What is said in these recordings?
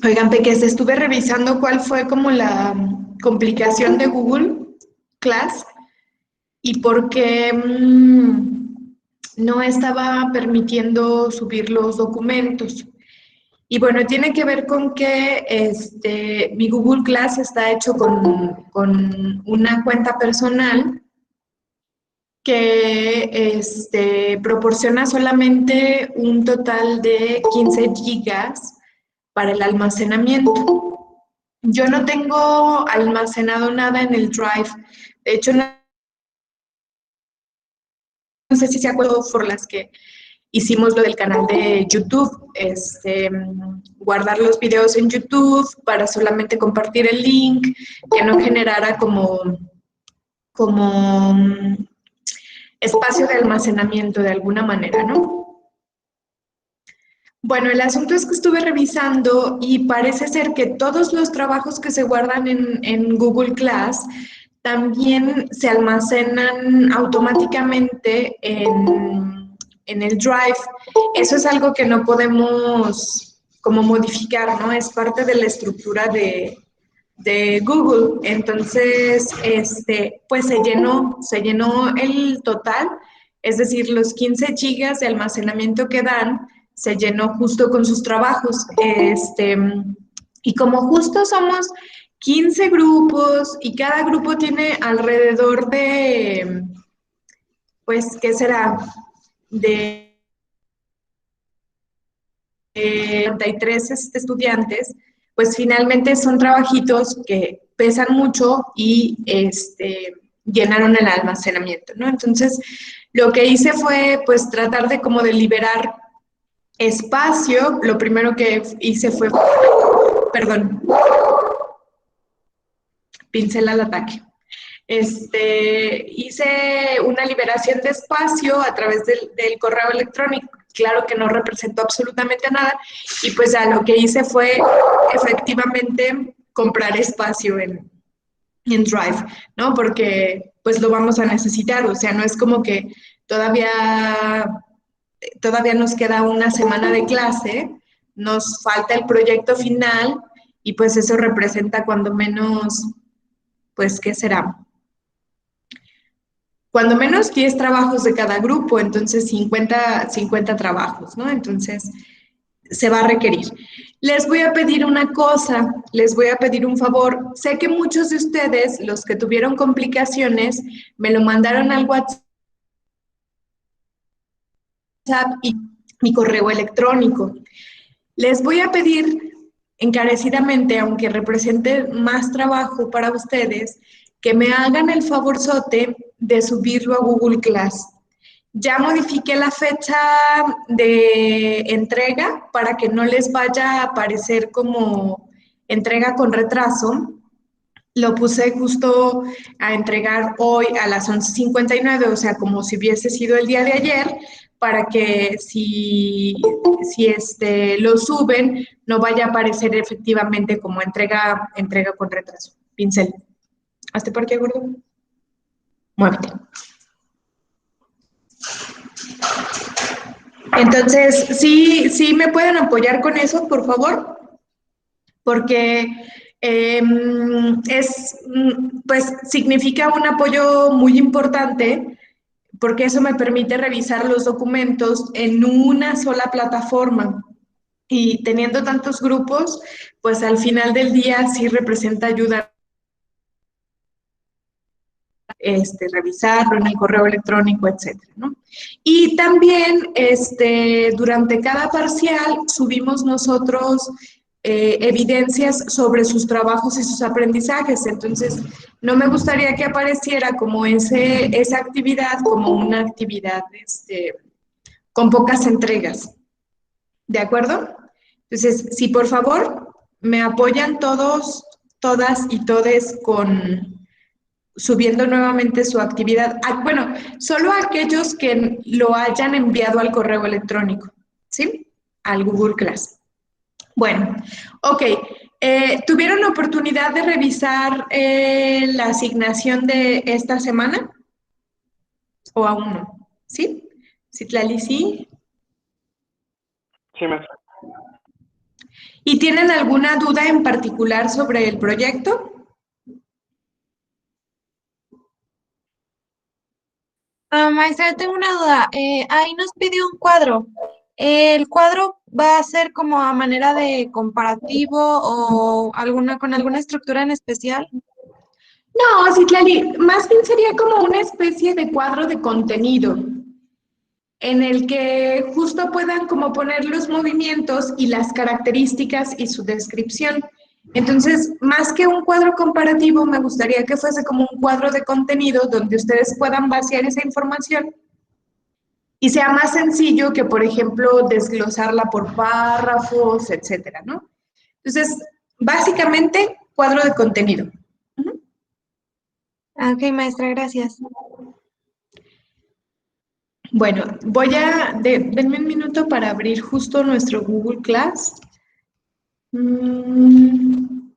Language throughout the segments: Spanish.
Oigan, Peques, estuve revisando cuál fue como la complicación de Google Class y por qué no estaba permitiendo subir los documentos. Y bueno, tiene que ver con que mi Google Class está hecho con una cuenta personal que proporciona solamente un total de 15 gigas para el almacenamiento. Yo no tengo almacenado nada en el Drive. De hecho, no sé si se acuerdan por las que hicimos lo del canal de YouTube, guardar los videos en YouTube para solamente compartir el link, que no generara como espacio de almacenamiento de alguna manera, ¿no? Bueno, el asunto es que estuve revisando y parece ser que todos los trabajos que se guardan en Google Class también se almacenan automáticamente en el Drive. Eso es algo que no podemos como modificar, ¿no? Es parte de la estructura de Google. Entonces, pues se llenó el total, es decir, los 15 gigas de almacenamiento que dan, se llenó justo con sus trabajos. Y como justo somos 15 grupos y cada grupo tiene alrededor de, pues, ¿qué será? De 33 estudiantes, pues finalmente son trabajitos que pesan mucho y llenaron el almacenamiento, ¿no? Entonces, lo que hice fue, pues, tratar de como de liberar espacio. Lo primero que hice fue, perdón, pincel al ataque. Hice una liberación de espacio a través del correo electrónico. Claro que no representó absolutamente nada y pues ya lo que hice fue efectivamente comprar espacio en Drive, ¿no? Porque pues lo vamos a necesitar, o sea, no es como que todavía nos queda una semana de clase, nos falta el proyecto final y pues eso representa cuando menos, pues, ¿qué será? Cuando menos 10 trabajos de cada grupo, entonces 50 trabajos, ¿no? Entonces se va a requerir. Les voy a pedir una cosa, les voy a pedir un favor. Sé que muchos de ustedes, los que tuvieron complicaciones, me lo mandaron al WhatsApp y mi correo electrónico. Les voy a pedir encarecidamente, aunque represente más trabajo para ustedes, que me hagan el favorzote de subirlo a Google Class. Ya modifiqué la fecha de entrega para que no les vaya a aparecer como entrega con retraso. Lo puse justo a entregar hoy a las 11:59, o sea, como si hubiese sido el día de ayer, para que si lo suben, no vaya a aparecer efectivamente como entrega con retraso. Pincel. ¿Hazte por aquí, gordo? Muévete. Entonces, sí me pueden apoyar con eso, por favor, porque pues significa un apoyo muy importante, porque eso me permite revisar los documentos en una sola plataforma. Y teniendo tantos grupos, pues al final del día sí representa ayuda revisarlo en el correo electrónico, etcétera, ¿no? Y también durante cada parcial subimos nosotros evidencias sobre sus trabajos y sus aprendizajes. Entonces, no me gustaría que apareciera como esa actividad como una actividad con pocas entregas. ¿De acuerdo? Entonces, si por favor me apoyan todos, todas y todes con subiendo nuevamente su actividad. Bueno, solo aquellos que lo hayan enviado al correo electrónico, ¿sí? Al Google Class. Bueno, ok. ¿Tuvieron oportunidad de revisar la asignación de esta semana? ¿O aún no? ¿Sí? Citlali, sí. Sí, maestra. ¿Y tienen alguna duda en particular sobre el proyecto? Maestra, tengo una duda. Ahí nos pidió un cuadro. ¿El cuadro va a ser como a manera de comparativo o alguna con alguna estructura en especial? No, Citlali, más bien sería como una especie de cuadro de contenido en el que justo puedan como poner los movimientos y las características y su descripción. Entonces, más que un cuadro comparativo, me gustaría que fuese como un cuadro de contenido donde ustedes puedan vaciar esa información y sea más sencillo que, por ejemplo, desglosarla por párrafos, etcétera, ¿no? Entonces, básicamente, cuadro de contenido. Ah, ok, maestra, gracias. Bueno, denme un minuto para abrir justo nuestro Google Class. Mm,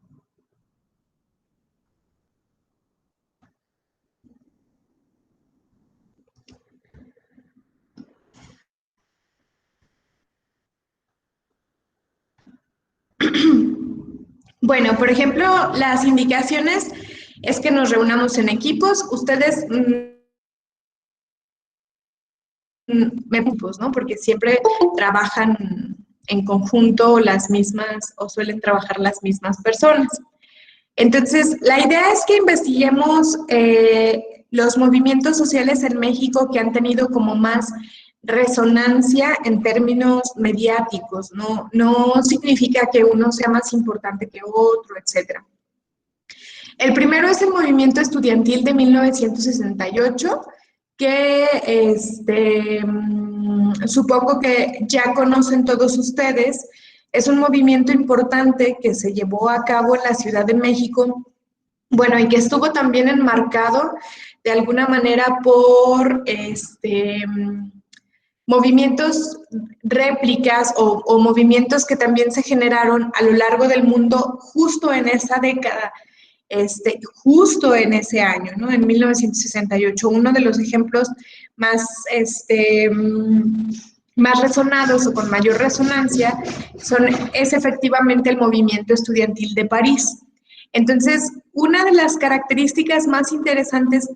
Bueno, por ejemplo, las indicaciones es que nos reunamos en equipos. Ustedes equipos, ¿no? Porque siempre trabajan en conjunto las mismas o suelen trabajar las mismas personas. Entonces, la idea es que investiguemos los movimientos sociales en México que han tenido como más resonancia en términos mediáticos, ¿no? No significa que uno sea más importante que otro, etcétera. El primero es el movimiento estudiantil de 1968, que supongo que ya conocen todos ustedes. Es un movimiento importante que se llevó a cabo en la Ciudad de México, bueno, y que estuvo también enmarcado de alguna manera por movimientos réplicas o movimientos que también se generaron a lo largo del mundo justo en esa década, justo en ese año, ¿no? En 1968. Uno de los ejemplos más, más resonados o con mayor resonancia es efectivamente el movimiento estudiantil de París. Entonces, una de las características más interesantes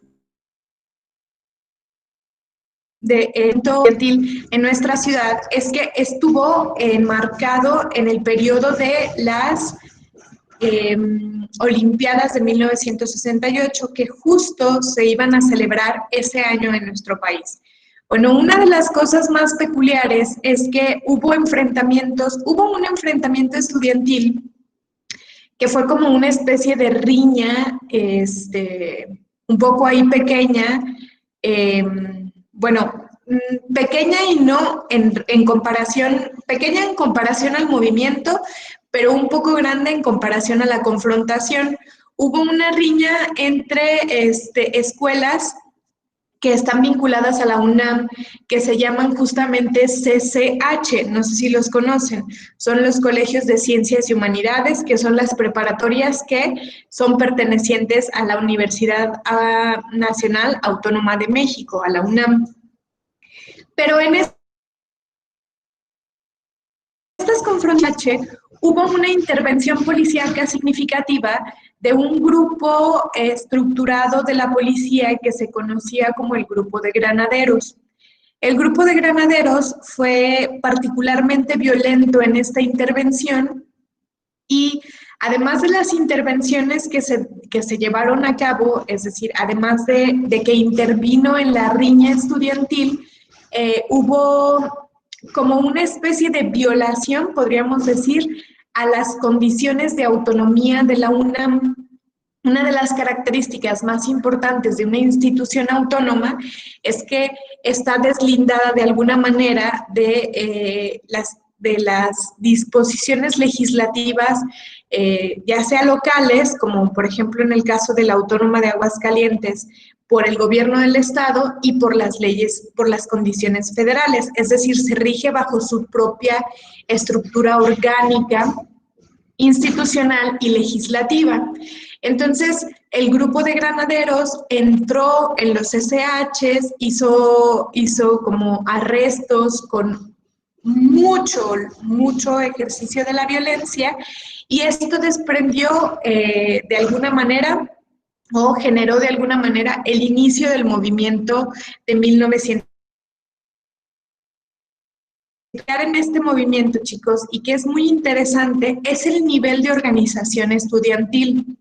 de estudiantil en nuestra ciudad es que estuvo enmarcado en el periodo de las Olimpiadas de 1968, que justo se iban a celebrar ese año en nuestro país. Bueno, una de las cosas más peculiares es que hubo un enfrentamiento estudiantil que fue como una especie de riña, un poco ahí pequeña, eh, bueno, pequeña y no en comparación, pequeña en comparación al movimiento, pero un poco grande en comparación a la confrontación. Hubo una riña entre escuelas que están vinculadas a la UNAM, que se llaman justamente CCH, no sé si los conocen, son los colegios de ciencias y humanidades, que son las preparatorias que son pertenecientes a la Universidad Nacional Autónoma de México, a la UNAM. Pero en estas confrontaciones hubo una intervención policíaca significativa de un grupo estructurado de la policía que se conocía como el Grupo de Granaderos. El grupo de granaderos fue particularmente violento en esta intervención y además de las intervenciones que se llevaron a cabo, es decir, además de que intervino en la riña estudiantil, hubo como una especie de violación, podríamos decir, a las condiciones de autonomía de la UNAM. Una de las características más importantes de una institución autónoma es que está deslindada de alguna manera de las disposiciones legislativas, ya sea locales, como por ejemplo en el caso de la Autónoma de Aguascalientes, por el gobierno del estado y por las leyes, por las condiciones federales, es decir, se rige bajo su propia estructura orgánica, institucional y legislativa. Entonces, el grupo de granaderos entró en los SHs, hizo como arrestos con mucho ejercicio de la violencia, y esto desprendió de alguna manera o generó de alguna manera el inicio del movimiento de 1900. En este movimiento, chicos, y que es muy interesante, es el nivel de organización estudiantil.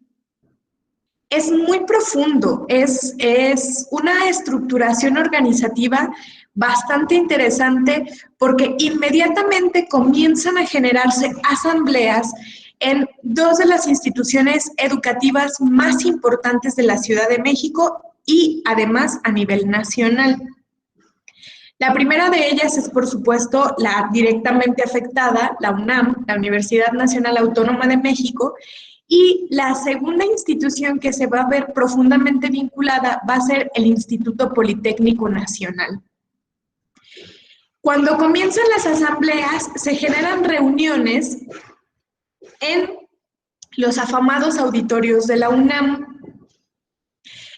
Es muy profundo, es una estructuración organizativa bastante interesante porque inmediatamente comienzan a generarse asambleas en dos de las instituciones educativas más importantes de la Ciudad de México y además a nivel nacional. La primera de ellas es, por supuesto, la directamente afectada, la UNAM, la Universidad Nacional Autónoma de México, y la segunda institución que se va a ver profundamente vinculada va a ser el Instituto Politécnico Nacional. Cuando comienzan las asambleas, se generan reuniones en los afamados auditorios de la UNAM.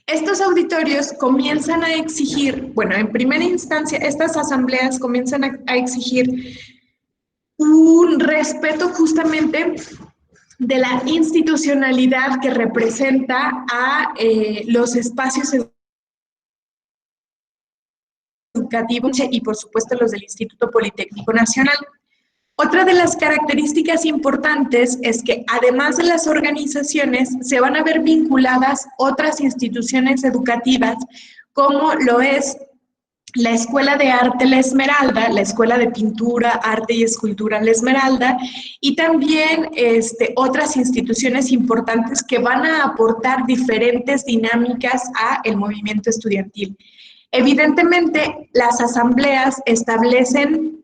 Estos auditorios comienzan a exigir, bueno, en primera instancia, estas asambleas comienzan a exigir un respeto justamente de la institucionalidad que representa a los espacios educativos y, por supuesto, los del Instituto Politécnico Nacional. Otra de las características importantes es que además de las organizaciones se van a ver vinculadas otras instituciones educativas como lo es la Escuela de Arte La Esmeralda, la Escuela de Pintura, Arte y Escultura La Esmeralda, y también otras instituciones importantes que van a aportar diferentes dinámicas al movimiento estudiantil. Evidentemente, las asambleas establecen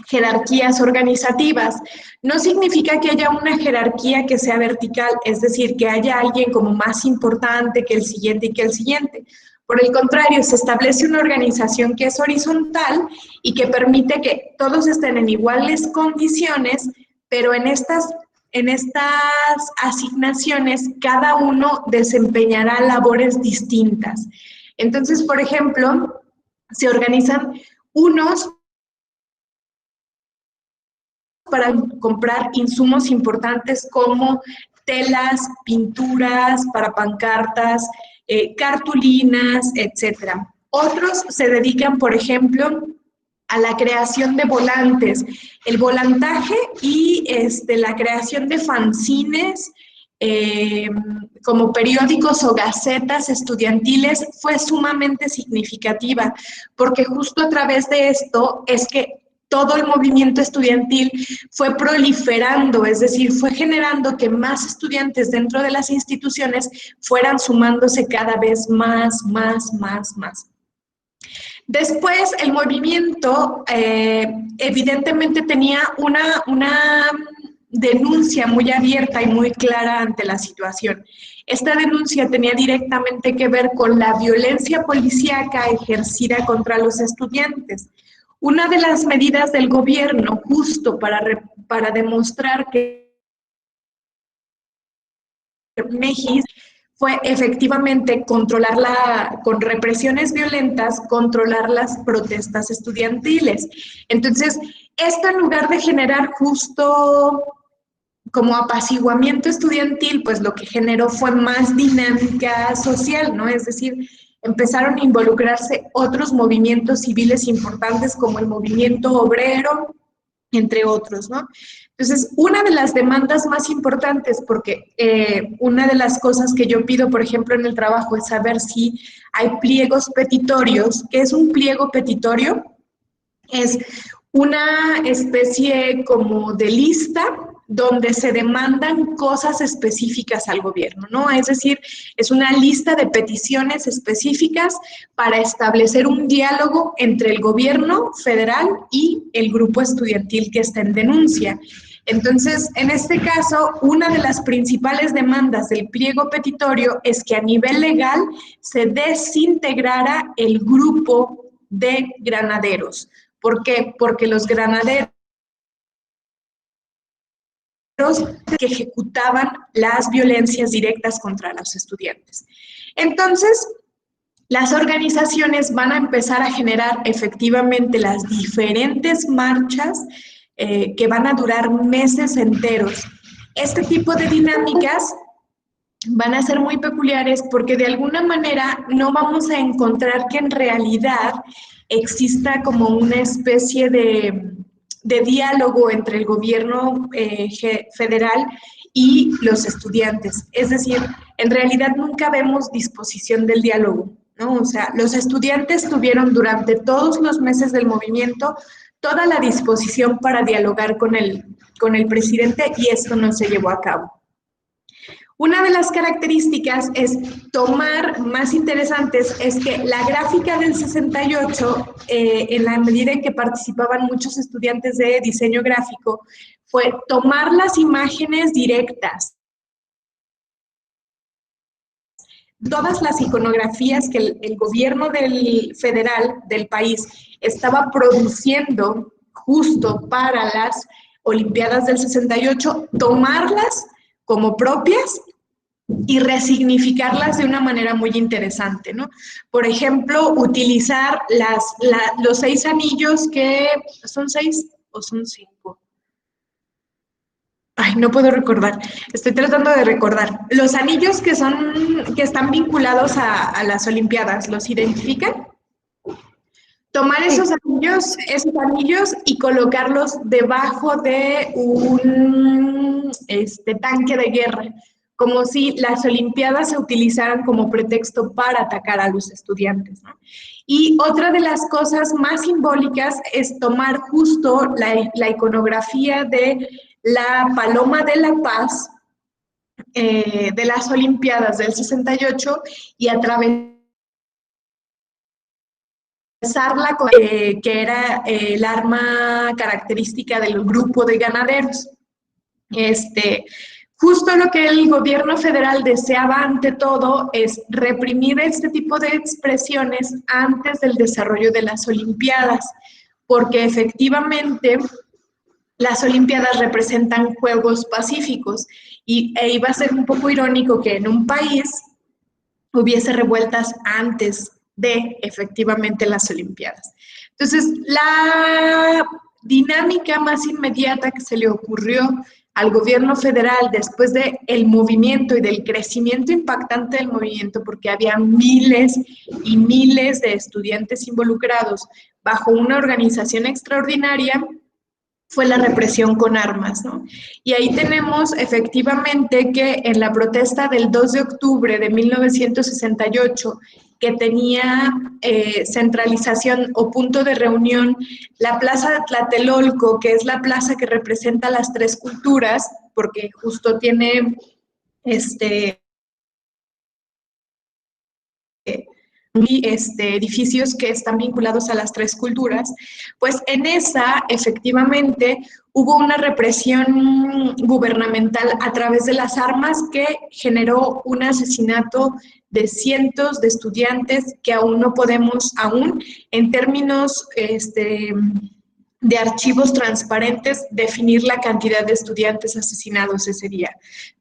jerarquías organizativas. No significa que haya una jerarquía que sea vertical, es decir, que haya alguien como más importante que el siguiente y que el siguiente. Por el contrario, se establece una organización que es horizontal y que permite que todos estén en iguales condiciones, pero en estas asignaciones cada uno desempeñará labores distintas. Entonces, por ejemplo, se organizan unos para comprar insumos importantes como telas, pinturas para pancartas, cartulinas, etcétera. Otros se dedican, por ejemplo, a la creación de volantes, el volantaje y la creación de fanzines, como periódicos o gacetas estudiantiles fue sumamente significativa, porque justo a través de esto es que todo el movimiento estudiantil fue proliferando, es decir, fue generando que más estudiantes dentro de las instituciones fueran sumándose cada vez más. Después, el movimiento evidentemente tenía una denuncia muy abierta y muy clara ante la situación. Esta denuncia tenía directamente que ver con la violencia policíaca ejercida contra los estudiantes. Una de las medidas del gobierno, justo para demostrar que México fue efectivamente con represiones violentas, controlar las protestas estudiantiles. Entonces, esto en lugar de generar justo como apaciguamiento estudiantil, pues lo que generó fue más dinámica social, ¿no? Es decir, empezaron a involucrarse otros movimientos civiles importantes como el movimiento obrero, entre otros, ¿no? Entonces, una de las demandas más importantes, porque una de las cosas que yo pido, por ejemplo, en el trabajo es saber si hay pliegos petitorios. ¿Qué es un pliego petitorio? Es una especie como de lista donde se demandan cosas específicas al gobierno, ¿no? Es decir, es una lista de peticiones específicas para establecer un diálogo entre el gobierno federal y el grupo estudiantil que está en denuncia. Entonces, en este caso, una de las principales demandas del pliego petitorio es que a nivel legal se desintegrara el grupo de granaderos. ¿Por qué? Porque los granaderos que ejecutaban las violencias directas contra los estudiantes. Entonces, las organizaciones van a empezar a generar efectivamente las diferentes marchas que van a durar meses enteros. Este tipo de dinámicas van a ser muy peculiares porque de alguna manera no vamos a encontrar que en realidad exista como una especie de diálogo entre el gobierno federal y los estudiantes. Es decir, en realidad nunca vemos disposición del diálogo, ¿no? O sea, los estudiantes tuvieron durante todos los meses del movimiento toda la disposición para dialogar con el presidente y esto no se llevó a cabo. Una de las características es tomar más interesantes es que la gráfica del 68, en la medida en que participaban muchos estudiantes de diseño gráfico, fue tomar las imágenes directas, todas las iconografías que el gobierno federal del país estaba produciendo justo para las Olimpiadas del 68, tomarlas como propias y resignificarlas de una manera muy interesante, ¿no? Por ejemplo, utilizar los 6 anillos que... ¿Son 6 o son 5? Ay, no puedo recordar. Estoy tratando de recordar. Los anillos que están vinculados a las Olimpiadas, ¿los identifican? Tomar esos anillos y colocarlos debajo de un tanque de guerra, como si las Olimpiadas se utilizaran como pretexto para atacar a los estudiantes, ¿no? Y otra de las cosas más simbólicas es tomar justo la iconografía de la Paloma de la Paz de las Olimpiadas del 68 y atravesarla que era el arma característica del grupo de ganaderos. Justo lo que el gobierno federal deseaba ante todo es reprimir este tipo de expresiones antes del desarrollo de las Olimpiadas, porque efectivamente las Olimpiadas representan juegos pacíficos e iba a ser un poco irónico que en un país hubiese revueltas antes de efectivamente las Olimpiadas. Entonces, la dinámica más inmediata que se le ocurrió al gobierno federal después del movimiento y del crecimiento impactante del movimiento, porque había miles y miles de estudiantes involucrados bajo una organización extraordinaria, fue la represión con armas, ¿no? Y ahí tenemos efectivamente que en la protesta del 2 de octubre de 1968, que tenía centralización o punto de reunión la plaza de Tlatelolco, que es la plaza que representa las 3 culturas, porque justo tiene edificios que están vinculados a las 3 culturas, pues en esa efectivamente hubo una represión gubernamental a través de las armas que generó un asesinato de cientos de estudiantes que aún no podemos, en términos de archivos transparentes, definir la cantidad de estudiantes asesinados ese día,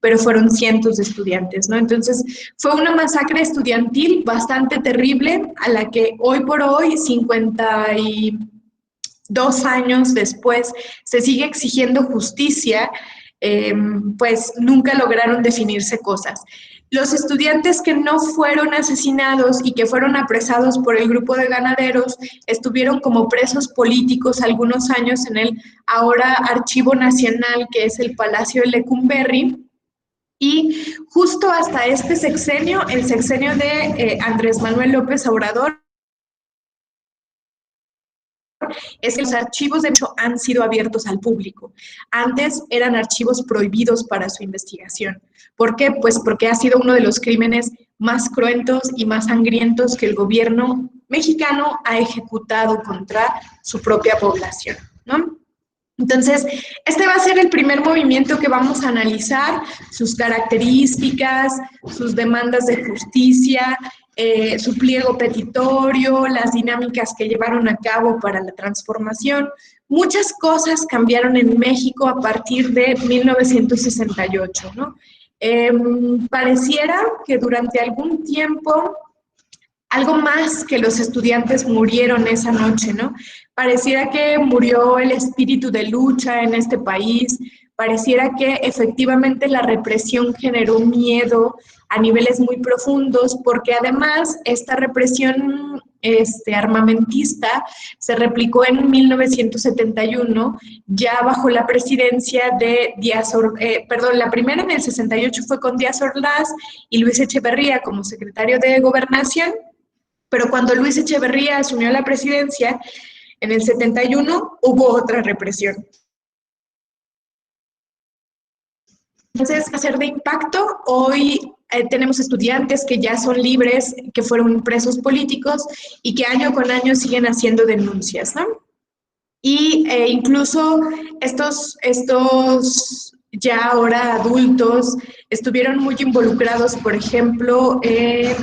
pero fueron cientos de estudiantes, ¿no? Entonces, fue una masacre estudiantil bastante terrible, a la que hoy por hoy, 52 años después, se sigue exigiendo justicia, pues nunca lograron definirse cosas. Los estudiantes que no fueron asesinados y que fueron apresados por el grupo de ganaderos estuvieron como presos políticos algunos años en el ahora Archivo Nacional, que es el Palacio de Lecumberri, y justo hasta este sexenio, el sexenio de Andrés Manuel López Obrador, es que los archivos de hecho han sido abiertos al público. Antes eran archivos prohibidos para su investigación. ¿Por qué? Pues porque ha sido uno de los crímenes más cruentos y más sangrientos que el gobierno mexicano ha ejecutado contra su propia población, ¿no? Entonces, este va a ser el primer movimiento que vamos a analizar, sus características, sus demandas de justicia, su pliego petitorio, las dinámicas que llevaron a cabo para la transformación. Muchas cosas cambiaron en México a partir de 1968, ¿no? Pareciera que durante algún tiempo algo más que los estudiantes murieron esa noche, ¿no? Pareciera que murió el espíritu de lucha en este país, pareciera que efectivamente la represión generó miedo a niveles muy profundos, porque además esta represión armamentista se replicó en 1971, ya bajo la presidencia de la primera en el 68 fue con Díaz Ordaz y Luis Echeverría como secretario de Gobernación, pero cuando Luis Echeverría asumió la presidencia, en el 71 hubo otra represión. Entonces, a ser de impacto, hoy tenemos estudiantes que ya son libres, que fueron presos políticos y que año con año siguen haciendo denuncias, ¿no? Y incluso estos ya ahora adultos estuvieron muy involucrados, por ejemplo, en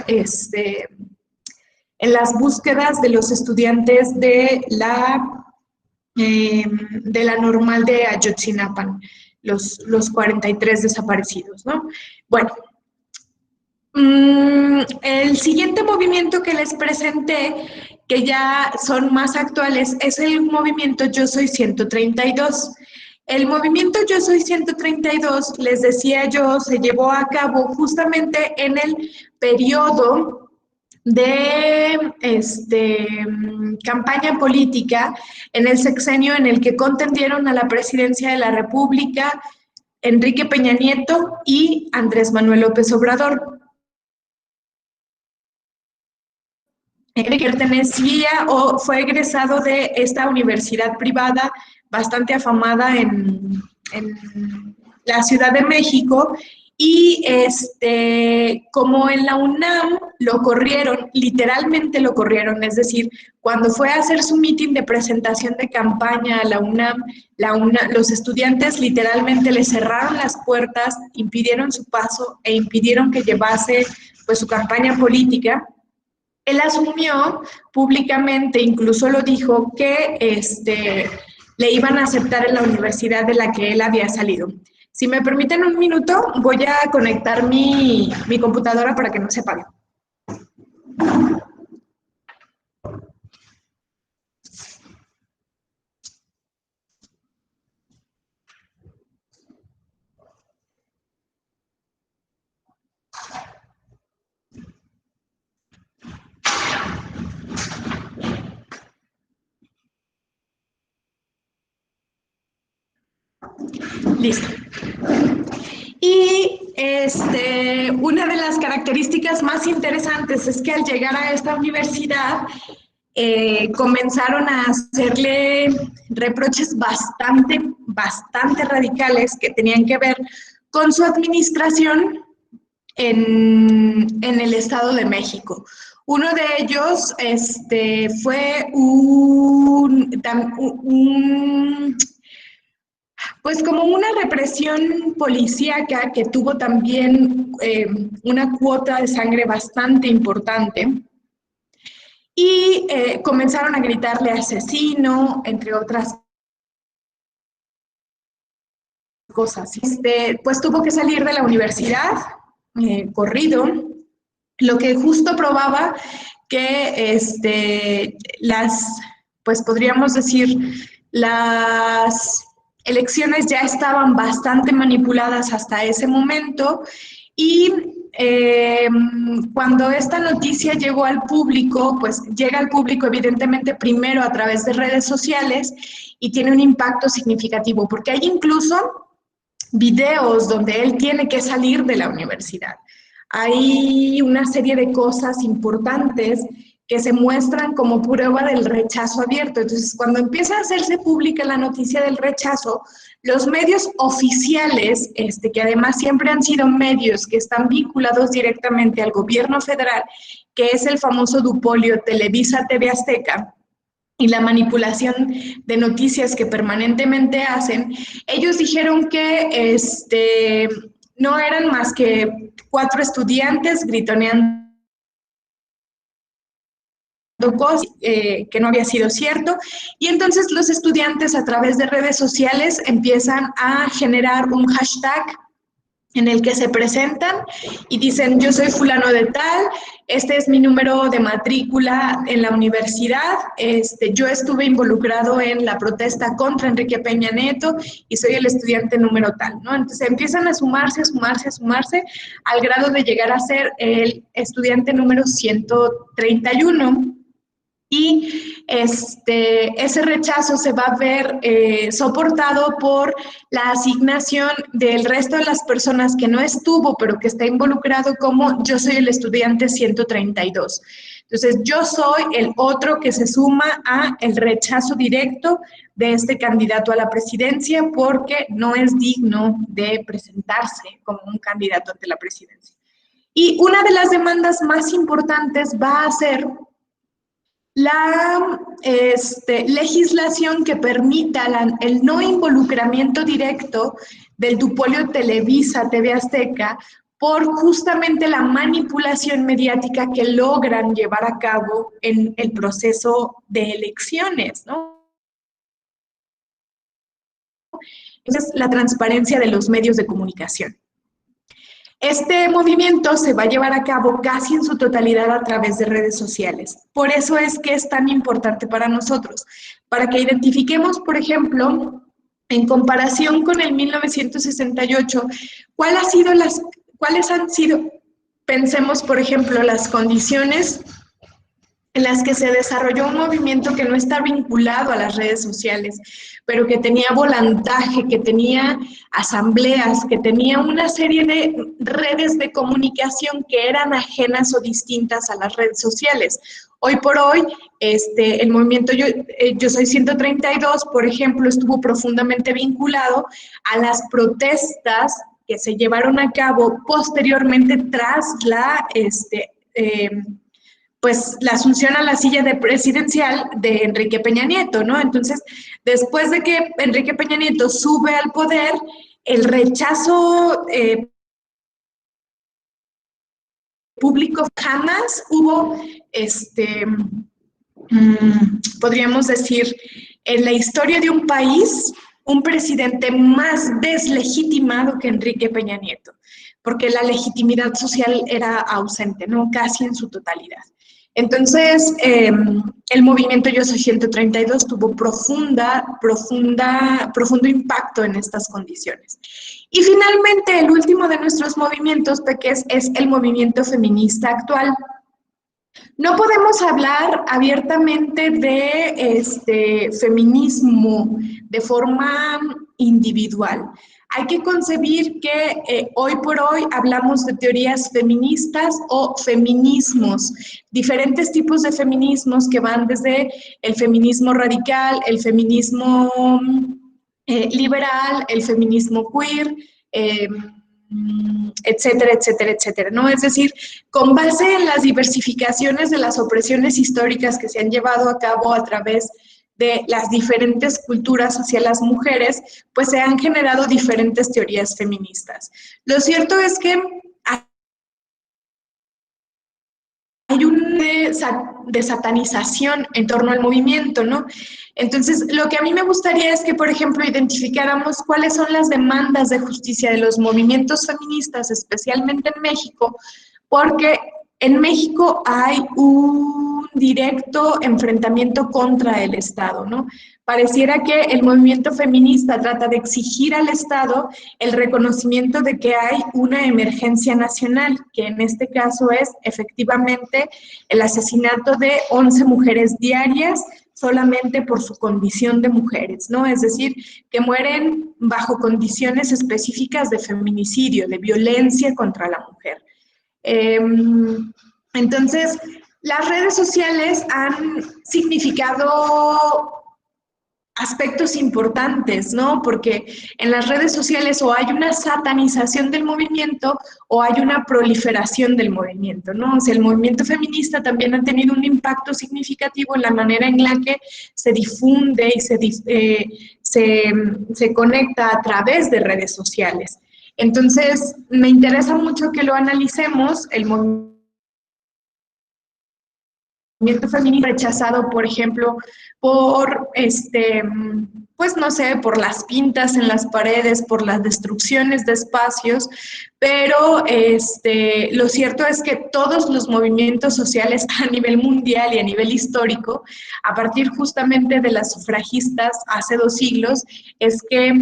las búsquedas de los estudiantes de la normal de Ayotzinapan, los 43 desaparecidos, ¿no? Bueno, el siguiente movimiento que les presenté, que ya son más actuales, es el movimiento Yo Soy 132. El movimiento Yo Soy 132, les decía yo, se llevó a cabo justamente en el periodo de campaña política en el sexenio en el que contendieron a la presidencia de la República Enrique Peña Nieto y Andrés Manuel López Obrador. Pertenecía o fue egresado de esta universidad privada bastante afamada en la Ciudad de México y como en la UNAM lo corrieron, literalmente lo corrieron, es decir, cuando fue a hacer su mitin de presentación de campaña a la UNAM, los estudiantes literalmente le cerraron las puertas, impidieron su paso e impidieron que llevase pues su campaña política. Él asumió públicamente, incluso lo dijo, que le iban a aceptar en la universidad de la que él había salido. Si me permiten un minuto, voy a conectar mi computadora para que no se apague. Listo. Y una de las características más interesantes es que al llegar a esta universidad comenzaron a hacerle reproches bastante radicales que tenían que ver con su administración en el Estado de México. Uno de ellos fue pues como una represión policíaca que tuvo también una cuota de sangre bastante importante y comenzaron a gritarle asesino, entre otras cosas. Pues tuvo que salir de la universidad corrido, lo que justo probaba que pues podríamos decir, las elecciones ya estaban bastante manipuladas hasta ese momento y cuando esta noticia llegó al público, pues llega al público evidentemente primero a través de redes sociales y tiene un impacto significativo, porque hay incluso videos donde él tiene que salir de la universidad. Hay una serie de cosas importantes que se muestran como prueba del rechazo abierto. Entonces, cuando empieza a hacerse pública la noticia del rechazo, los medios oficiales, que además siempre han sido medios que están vinculados directamente al gobierno federal, que es el famoso duopolio Televisa TV Azteca, y la manipulación de noticias que permanentemente hacen, ellos dijeron que no eran más que 4 estudiantes gritoneando cosas que no había sido cierto, y entonces los estudiantes a través de redes sociales empiezan a generar un hashtag en el que se presentan y dicen, yo soy fulano de tal, este es mi número de matrícula en la universidad, yo estuve involucrado en la protesta contra Enrique Peña Nieto y soy el estudiante número tal, ¿no? Entonces empiezan a sumarse, al grado de llegar a ser el estudiante número 131. Y ese rechazo se va a ver soportado por la asignación del resto de las personas que no estuvo, pero que está involucrado, como yo soy el estudiante 132. Entonces, yo soy el otro que se suma a el rechazo directo de este candidato a la presidencia porque no es digno de presentarse como un candidato ante la presidencia. Y una de las demandas más importantes va a ser la legislación que permita el no involucramiento directo del duopolio Televisa, TV Azteca, por justamente la manipulación mediática que logran llevar a cabo en el proceso de elecciones, ¿no? Entonces, la transparencia de los medios de comunicación. Este movimiento se va a llevar a cabo casi en su totalidad a través de redes sociales. Por eso es que es tan importante para nosotros, para que identifiquemos, por ejemplo, en comparación con el 1968, cuáles han sido, pensemos, por ejemplo, las condiciones en las que se desarrolló un movimiento que no está vinculado a las redes sociales, pero que tenía volantaje, que tenía asambleas, que tenía una serie de redes de comunicación que eran ajenas o distintas a las redes sociales. Hoy por hoy, el movimiento Yo Soy 132, por ejemplo, estuvo profundamente vinculado a las protestas que se llevaron a cabo posteriormente tras la asunción a la silla de presidencial de Enrique Peña Nieto, ¿no? Entonces, después de que Enrique Peña Nieto sube al poder, el rechazo público jamás hubo, podríamos decir, en la historia de un país, un presidente más deslegitimado que Enrique Peña Nieto, porque la legitimidad social era ausente, ¿no? Casi en su totalidad. Entonces, el movimiento Yo Soy 132 tuvo profundo impacto en estas condiciones. Y finalmente, el último de nuestros movimientos, Peques, es el movimiento feminista actual. No podemos hablar abiertamente de feminismo de forma individual. Hay que concebir que hoy por hoy hablamos de teorías feministas o feminismos, diferentes tipos de feminismos que van desde el feminismo radical, el feminismo liberal, el feminismo queer, etcétera, etcétera, etcétera, ¿no? Es decir, con base en las diversificaciones de las opresiones históricas que se han llevado a cabo a través de las diferentes culturas hacia las mujeres, pues se han generado diferentes teorías feministas. Lo cierto es que hay una de satanización en torno al movimiento, ¿no? Entonces, lo que a mí me gustaría es que, por ejemplo, identificáramos cuáles son las demandas de justicia de los movimientos feministas, especialmente en México, porque en México hay un directo enfrentamiento contra el Estado, ¿no? Pareciera que el movimiento feminista trata de exigir al Estado el reconocimiento de que hay una emergencia nacional, que en este caso es efectivamente el asesinato de 11 mujeres diarias solamente por su condición de mujeres, ¿no? Es decir, que mueren bajo condiciones específicas de feminicidio, de violencia contra la mujer. Entonces, las redes sociales han significado aspectos importantes, ¿no? Porque en las redes sociales o hay una satanización del movimiento o hay una proliferación del movimiento, ¿no? O sea, el movimiento feminista también ha tenido un impacto significativo en la manera en la que se difunde y se conecta a través de redes sociales. Entonces, me interesa mucho que lo analicemos, el movimiento movimiento feminista rechazado, por ejemplo, por, pues no sé, por las pintas en las paredes, por las destrucciones de espacios, pero lo cierto es que todos los movimientos sociales a nivel mundial y a nivel histórico, a partir justamente de las sufragistas hace 2 siglos, es que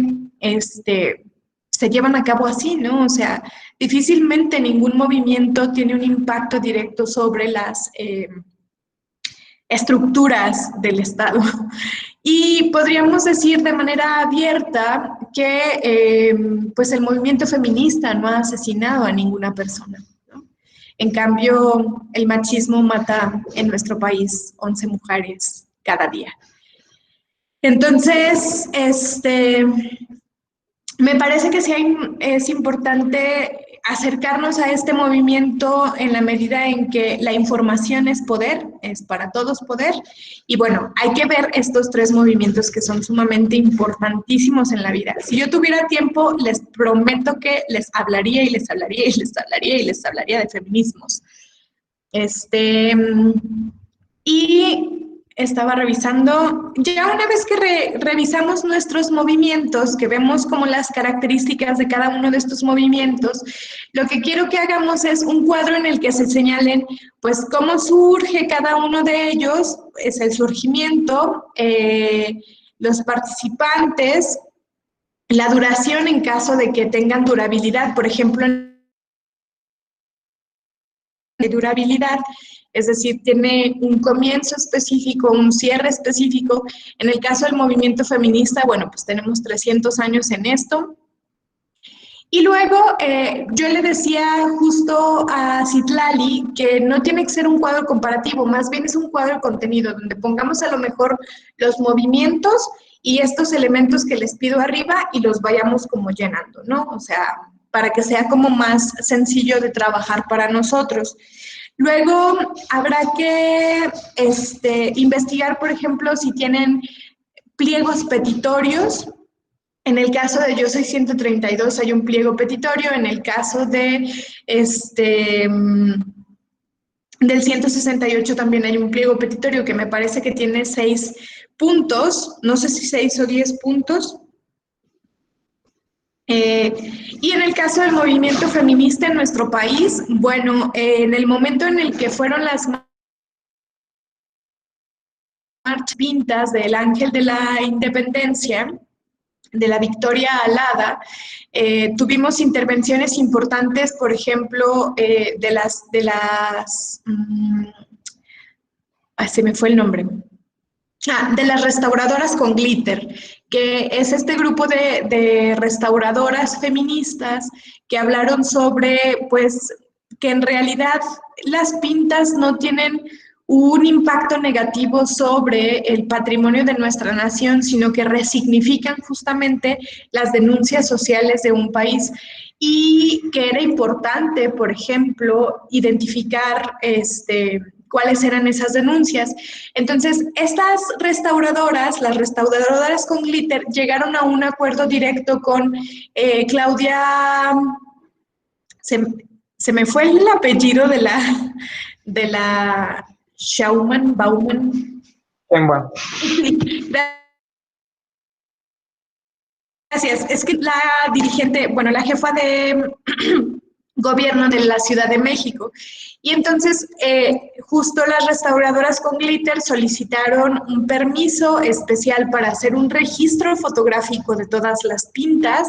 se llevan a cabo así, ¿no? O sea, difícilmente ningún movimiento tiene un impacto directo sobre las estructuras del Estado. Y podríamos decir de manera abierta que pues el movimiento feminista no ha asesinado a ninguna persona, ¿no? En cambio, el machismo mata en nuestro país 11 mujeres cada día. Entonces, me parece que sí es importante acercarnos a este movimiento en la medida en que la información es poder, es para todos poder, y bueno, hay que ver estos 3 movimientos que son sumamente importantísimos en la vida. Si yo tuviera tiempo, les prometo que les hablaría y les hablaría y les hablaría y les hablaría de feminismos. Y estaba revisando, ya una vez que revisamos nuestros movimientos, que vemos como las características de cada uno de estos movimientos, lo que quiero que hagamos es un cuadro en el que se señalen, pues, cómo surge cada uno de ellos, es el surgimiento, los participantes, la duración en caso de que tengan durabilidad, por ejemplo, de durabilidad, es decir, tiene un comienzo específico, un cierre específico. En el caso del movimiento feminista, bueno, pues tenemos 300 años en esto. Y luego yo le decía justo a Citlali que no tiene que ser un cuadro comparativo, más bien es un cuadro de contenido, donde pongamos a lo mejor los movimientos y estos elementos que les pido arriba y los vayamos como llenando, ¿no? O sea, para que sea como más sencillo de trabajar para nosotros. Luego habrá que investigar, por ejemplo, si tienen pliegos petitorios. En el caso de Yo Soy 132 hay un pliego petitorio, en el caso de del 168 también hay un pliego petitorio que me parece que tiene 6 puntos, no sé si 6 o 10 puntos. Y en el caso del movimiento feminista en nuestro país, bueno, en el momento en el que fueron las marchas pintas del Ángel de la Independencia, de la Victoria Alada, tuvimos intervenciones importantes, por ejemplo, se me fue el nombre, de las restauradoras con glitter, que es este grupo de restauradoras feministas que hablaron sobre, pues, que en realidad las pintas no tienen un impacto negativo sobre el patrimonio de nuestra nación, sino que resignifican justamente las denuncias sociales de un país y que era importante, por ejemplo, identificar cuáles eran esas denuncias. Entonces, estas restauradoras, las restauradoras con glitter, llegaron a un acuerdo directo con Claudia, se me fue el apellido de la Bauman. Bueno. Gracias. Es que la dirigente, bueno, la jefa de gobierno de la Ciudad de México. Y entonces, justo las restauradoras con glitter solicitaron un permiso especial para hacer un registro fotográfico de todas las pintas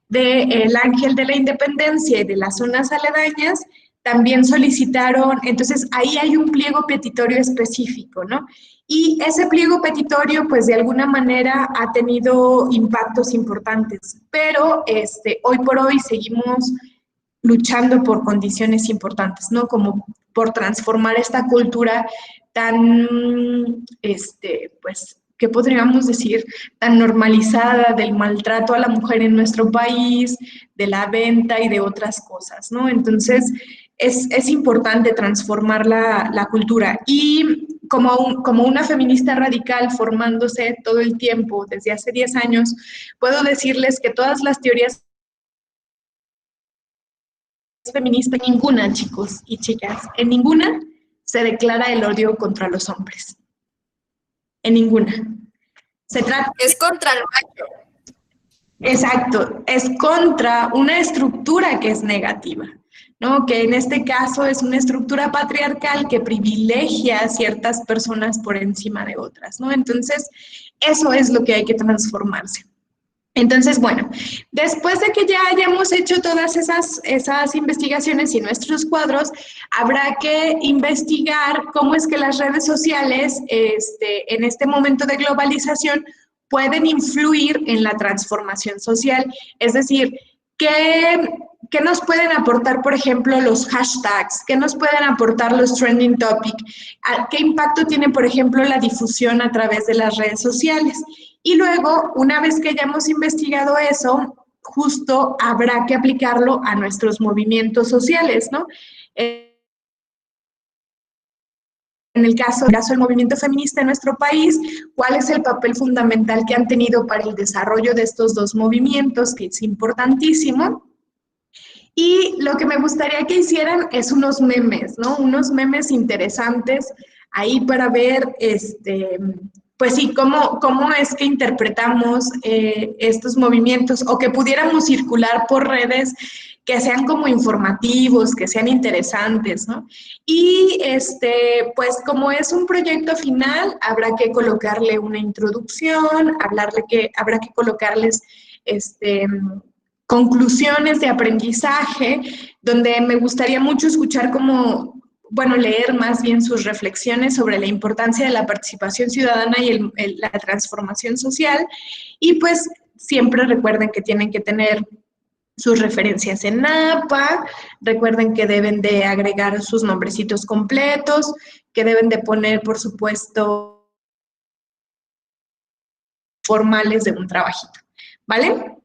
del Ángel de la Independencia y de las zonas aledañas. También solicitaron, entonces ahí hay un pliego petitorio específico, ¿no? Y ese pliego petitorio, pues de alguna manera ha tenido impactos importantes, pero hoy por hoy seguimos luchando por condiciones importantes, ¿no? Como por transformar esta cultura tan, pues, ¿qué podríamos decir? Tan normalizada del maltrato a la mujer en nuestro país, de la venta y de otras cosas, ¿no? Entonces, es importante transformar la cultura. Y como una feminista radical formándose todo el tiempo, desde hace 10 años, puedo decirles que todas las teorías feministas, ninguna, chicos y chicas, en ninguna se declara el odio contra los hombres. En ninguna. Se trata... Es contra el macho. Exacto, es contra una estructura que es negativa, ¿no? Que en este caso es una estructura patriarcal que privilegia a ciertas personas por encima de otras, ¿no? Entonces, eso es lo que hay que transformarse. Entonces, bueno, después de que ya hayamos hecho todas esas investigaciones y nuestros cuadros, habrá que investigar cómo es que las redes sociales, en este momento de globalización, pueden influir en la transformación social. Es decir, ¿qué nos pueden aportar, por ejemplo, los hashtags? ¿Qué nos pueden aportar los trending topics? ¿Qué impacto tiene, por ejemplo, la difusión a través de las redes sociales? Y luego, una vez que hayamos investigado eso, justo habrá que aplicarlo a nuestros movimientos sociales, ¿no? En el caso del movimiento feminista en nuestro país, ¿cuál es el papel fundamental que han tenido para el desarrollo de estos dos movimientos, que es importantísimo? Y lo que me gustaría que hicieran es unos memes, ¿no? Unos memes interesantes ahí para ver, pues sí, cómo es que interpretamos estos movimientos o que pudiéramos circular por redes que sean como informativos, que sean interesantes, ¿no? Y pues como es un proyecto final, habrá que colocarle una introducción, habrá que colocarles conclusiones de aprendizaje, donde me gustaría mucho escuchar leer más bien sus reflexiones sobre la importancia de la participación ciudadana y la transformación social. Y pues siempre recuerden que tienen que tener sus referencias en APA, recuerden que deben de agregar sus nombrecitos completos, que deben de poner, por supuesto, formales de un trabajito, ¿vale?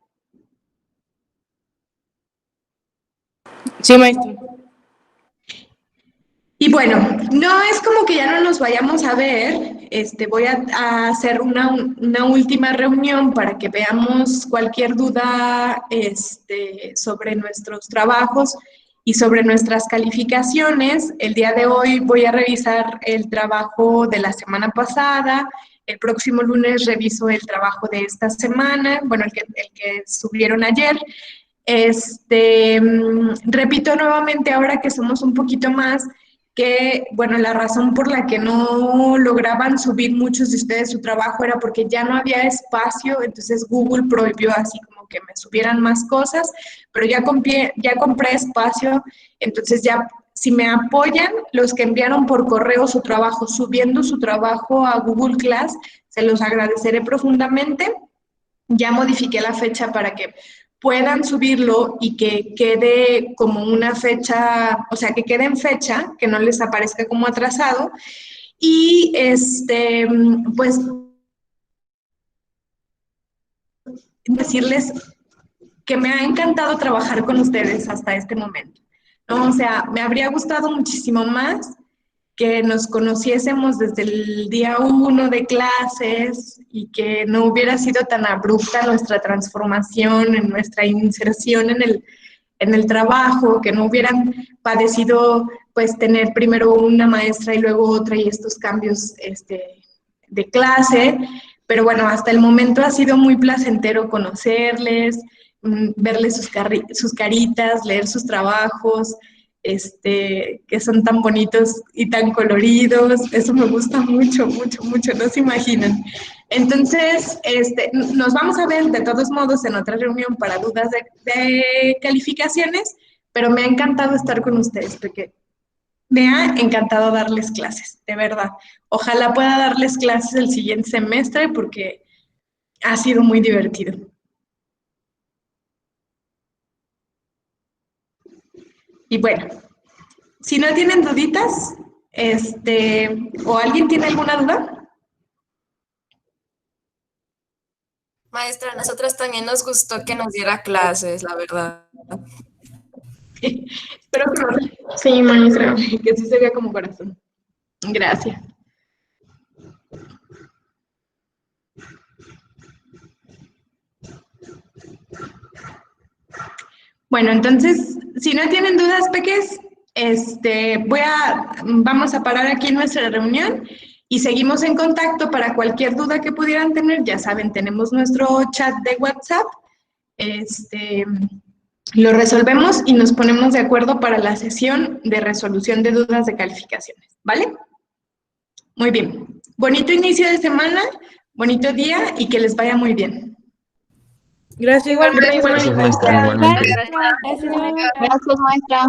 Sí, maestra. Y bueno, no es como que ya no nos vayamos a ver, voy a hacer una última reunión para que veamos cualquier duda sobre nuestros trabajos y sobre nuestras calificaciones. El día de hoy voy a revisar el trabajo de la semana pasada, el próximo lunes reviso el trabajo de esta semana, bueno, el que subieron ayer. Repito nuevamente, ahora que somos un poquito más, que, bueno, la razón por la que no lograban subir muchos de ustedes su trabajo era porque ya no había espacio, entonces Google prohibió así como que me subieran más cosas, pero ya compré espacio, entonces ya, si me apoyan, los que enviaron por correo su trabajo, subiendo su trabajo a Google Class, se los agradeceré profundamente. Ya modifiqué la fecha para que puedan subirlo y que quede como una fecha, o sea, que quede en fecha, que no les aparezca como atrasado. Y pues decirles que me ha encantado trabajar con ustedes hasta este momento, ¿no? O sea, me habría gustado muchísimo más que nos conociésemos desde el día 1 de clases y que no hubiera sido tan abrupta nuestra transformación, en nuestra inserción en el trabajo, que no hubieran padecido pues tener primero una maestra y luego otra y estos cambios de clase. Pero bueno, hasta el momento ha sido muy placentero conocerles, verles sus caritas, leer sus trabajos, que son tan bonitos y tan coloridos. Eso me gusta mucho, mucho, mucho, no se imaginan. Entonces, nos vamos a ver de todos modos en otra reunión para dudas de calificaciones, pero me ha encantado estar con ustedes, porque me ha encantado darles clases, de verdad. Ojalá pueda darles clases el siguiente semestre porque ha sido muy divertido. Y bueno, si no tienen duditas, o alguien tiene alguna duda. Maestra, a nosotros también nos gustó que nos diera clases, la verdad. Espero que no. Sí, maestra, que sí se vea como corazón. Gracias. Bueno, entonces, si no tienen dudas, peques, Vamos a parar aquí nuestra reunión y seguimos en contacto para cualquier duda que pudieran tener. Ya saben, tenemos nuestro chat de WhatsApp. Lo resolvemos y nos ponemos de acuerdo para la sesión de resolución de dudas de calificaciones, ¿vale? Muy bien. Bonito inicio de semana, bonito día y que les vaya muy bien. Gracias, igualmente. Gracias, maestra, igualmente. Gracias, maestra. Gracias, maestra.